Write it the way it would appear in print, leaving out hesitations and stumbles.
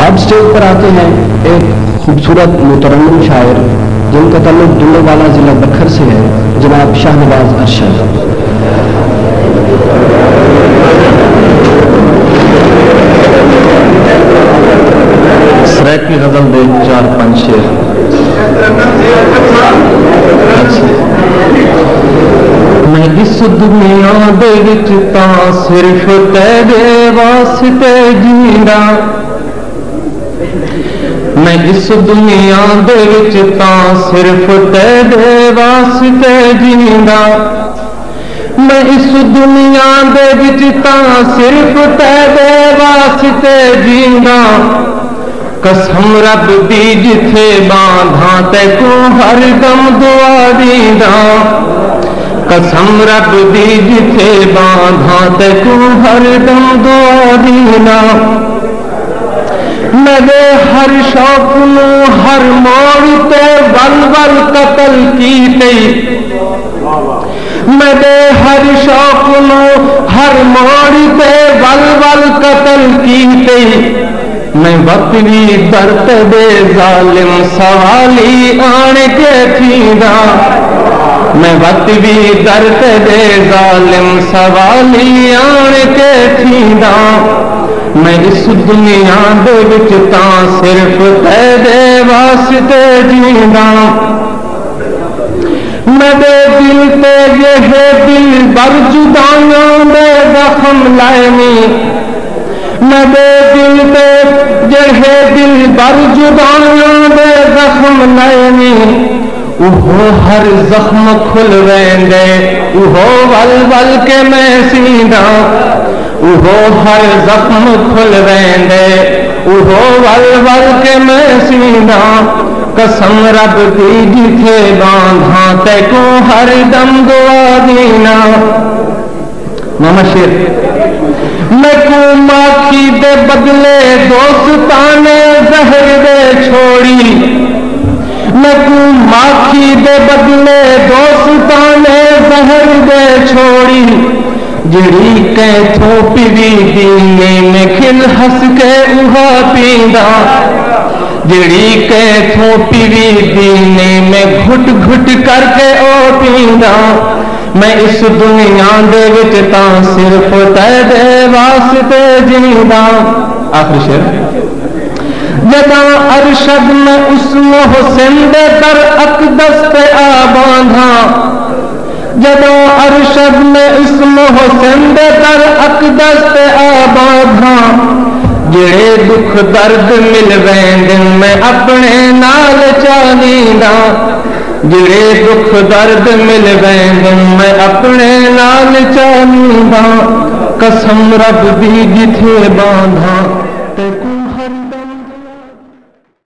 اب اسٹیج پر آتے ہیں ایک خوبصورت مترنم شاعر جن کا تعلق دلو والا ضلع بکھر سے ہے، جناب شاہ نواز ارشد۔ سریک کی غزل دے 4-5 شعر۔ میں اس دنیا دے وچ تاں صرف تیرے واسطے جیندا، میں اس دنیا دے وچ تاں صرف تیرے واسطے جیندا، میں اس دنیا دے وچ تاں صرف تیرے واسطے جیندا، قسم رب دی جتھے باندھاں تے کو ہر دم دعا دیندا، قسم رب دی جتھے باندھاں تے کو ہر دم دعا دیندا، میرے ہر شوق نو ہر موڑ تے ول ول قتل کیتے، میرے ہر شوق نو ہر موڑ تے ول ول قتل کیتے، میں وقت بھی درد دے ظالم سوالی آن کے تھیندا، میں وقت بھی درد دے ظالم سوالی آن کے تھیندا، میں اس دنیا دے وچ تاں صرف تیرے واسطے جیندا، میرے دل تے یہ دل بر جدائیاں دے زخم لائنی، میرے دل تے جڑے دل بر جدائیاں دے زخم لائنی، اوہو ہر زخم کھل ویندے اوہو ول ول کے میں سیندا، اوہو ہر زخم کھل ویندے اوہو ول ول کے میں سیندا، قسم رب دی جتھے باندھاں تے کو ہر دم دعا دینا۔ محمد شیر میں کو ماکھی دے بدلے دوستانے زہر دے چھوڑی، میں کو ماکھی دے بدلے دوستانے زہر دے چھوڑی، جڑی کیتھوں پیوی دینے میں کھل ہس کے اوہا پیندا، جڑی کیتھوں پیوی دینے میں گھٹ گھٹ کر کے او پیندا، میں اس دنیا دے وچ تاں صرف تیرے واسطے جیندا۔ آخری شعر۔ جداں ارشد میں اس محسن دے در اقدس تے آ باندھاں، جداں ارشد میں اس محسن دے در اقدس تے آ باندھاں، جڑے دکھ درد مل ویندن میں اپنے نال چالیندا، جڑے دکھ درد مل ویندن میں اپنے نال چالیندا، قسم رب دی جتھے باندھاں